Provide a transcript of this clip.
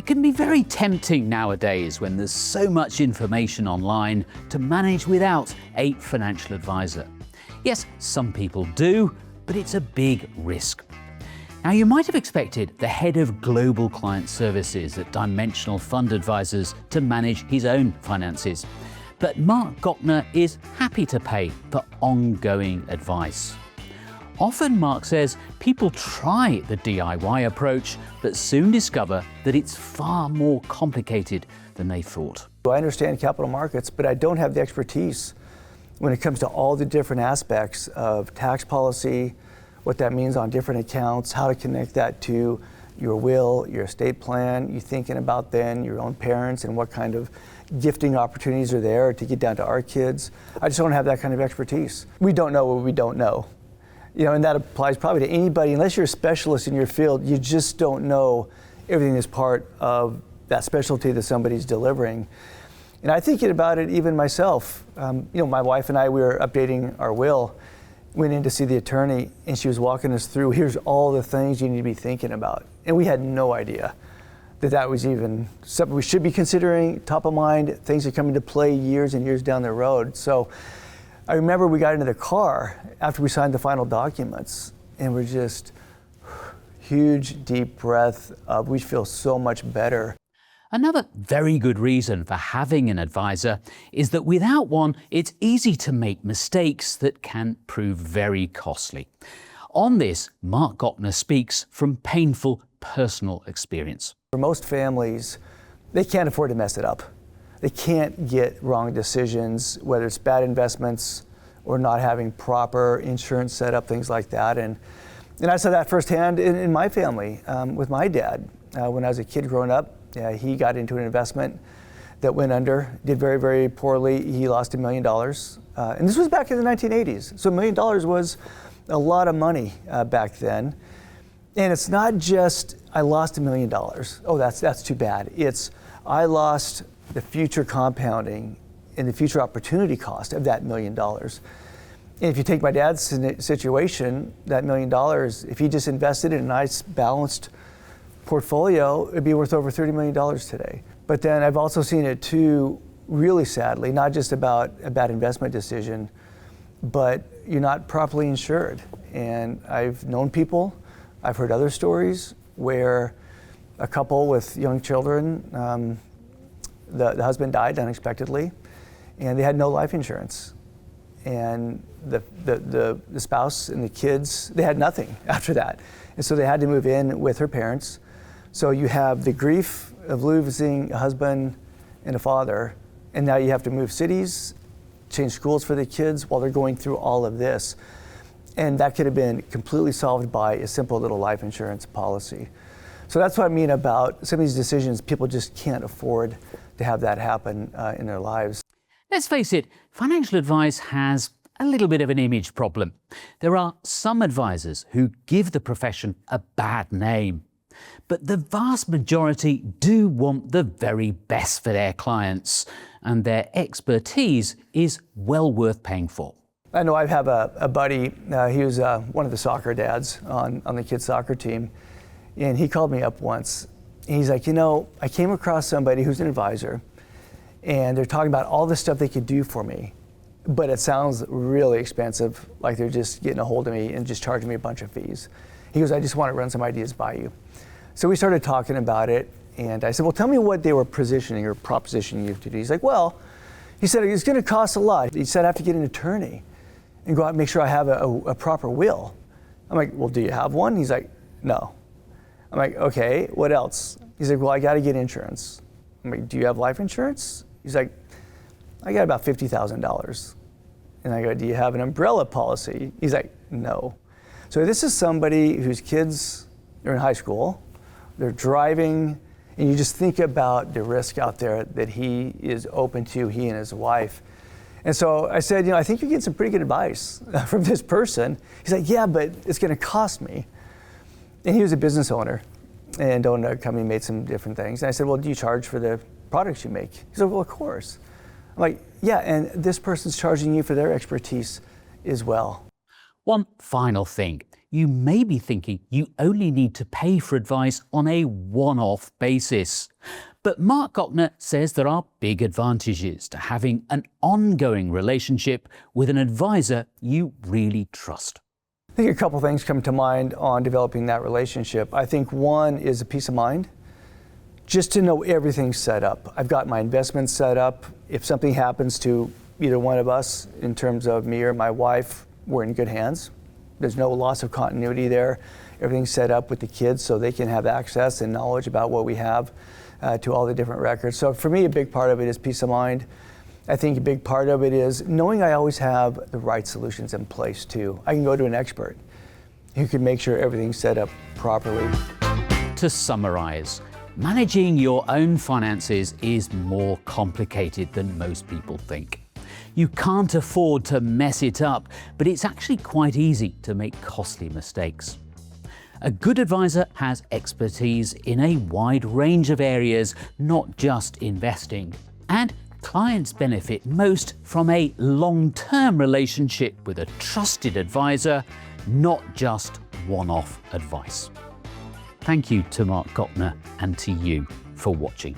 can be very tempting nowadays when there's so much information online to manage without a financial advisor. Yes, some people do, but it's a big risk. Now, you might have expected the head of global client services at Dimensional Fund Advisors to manage his own finances. But Mark Hebner is happy to pay for ongoing advice. Often, Mark says, people try the DIY approach, but soon discover that it's far more complicated than they thought. I understand capital markets, but I don't have the expertise when it comes to all the different aspects of tax policy, what that means on different accounts, how to connect that to your will, your estate plan, you thinking about then your own parents and what kind of gifting opportunities are there to get down to our kids. I just don't have that kind of expertise. We don't know what we don't know. And that applies probably to anybody. Unless you're a specialist in your field, you just don't know everything that's part of that specialty that somebody's delivering. And I think about it even myself. My wife and I, we were updating our will, went in to see the attorney, and she was walking us through, here's all the things you need to be thinking about. And we had no idea that was even something we should be considering, top of mind, things that come into play years and years down the road. So I remember we got into the car after we signed the final documents, and we're just huge, deep breath of we feel so much better. Another very good reason for having an advisor is that without one, it's easy to make mistakes that can prove very costly. On this, Mark Hebner speaks from painful personal experience. For most families, they can't afford to mess it up. They can't get wrong decisions, whether it's bad investments or not having proper insurance set up, things like that. And I saw that firsthand in my family with my dad. When I was a kid growing up, he got into an investment that went under, did very, very poorly. He lost $1 million. And this was back in the 1980s. So $1 million was a lot of money back then. And it's not just, I lost $1 million. Oh, that's too bad. It's, I lost the future compounding and the future opportunity cost of that $1 million. And if you take my dad's situation, that $1 million, if he just invested in a nice balanced portfolio, it'd be worth over $30 million today. But then I've also seen it too, really sadly, not just about a bad investment decision, but you're not properly insured. And I've known people, I've heard other stories where a couple with young children, the husband died unexpectedly, and they had no life insurance. And the spouse and the kids, they had nothing after that. And so they had to move in with her parents. So you have the grief of losing a husband and a father, and now you have to move cities, change schools for the kids while they're going through all of this. And that could have been completely solved by a simple little life insurance policy. So that's what I mean about some of these decisions. People just can't afford to have that happen in their lives. Let's face it, financial advice has a little bit of an image problem. There are some advisors who give the profession a bad name, but the vast majority do want the very best for their clients, and their expertise is well worth paying for. I know I have a buddy, he was one of the soccer dads on the kids' soccer team, and he called me up once. And he's like, I came across somebody who's an advisor, and they're talking about all the stuff they could do for me, but it sounds really expensive, like they're just getting a hold of me and just charging me a bunch of fees. He goes, I just want to run some ideas by you. So we started talking about it, and I said, well, tell me what they were positioning or propositioning you to do. He's like, well, he said, it's going to cost a lot. He said, I have to get an attorney and go out and make sure I have a proper will. I'm like, well, do you have one? He's like, no. I'm like, okay, what else? He's like, well, I got to get insurance. I'm like, do you have life insurance? He's like, I got about $50,000. And I go, do you have an umbrella policy? He's like, no. So this is somebody whose kids are in high school, they're driving, and you just think about the risk out there that he is open to, he and his wife. And so I said, I think you're getting some pretty good advice from this person. He's like, yeah, but it's going to cost me. And he was a business owner and owned a company, made some different things. And I said, well, do you charge for the products you make? He's like, well, of course. I'm like, yeah, and this person's charging you for their expertise as well. One final thing. you may be thinking you only need to pay for advice on a one-off basis. But Mark Hebner says there are big advantages to having an ongoing relationship with an advisor you really trust. I think a couple things come to mind on developing that relationship. I think one is a peace of mind, just to know everything's set up. I've got my investments set up. If something happens to either one of us, in terms of me or my wife, we're in good hands. There's no loss of continuity there. Everything's set up with the kids so they can have access and knowledge about what we have to all the different records. So for me, a big part of it is peace of mind. I think a big part of it is knowing I always have the right solutions in place too. I can go to an expert who can make sure everything's set up properly. To summarize, managing your own finances is more complicated than most people think. You can't afford to mess it up, but it's actually quite easy to make costly mistakes. A good advisor has expertise in a wide range of areas, not just investing. And clients benefit most from a long-term relationship with a trusted advisor, not just one-off advice. Thank you to Mark Hebner and to you for watching.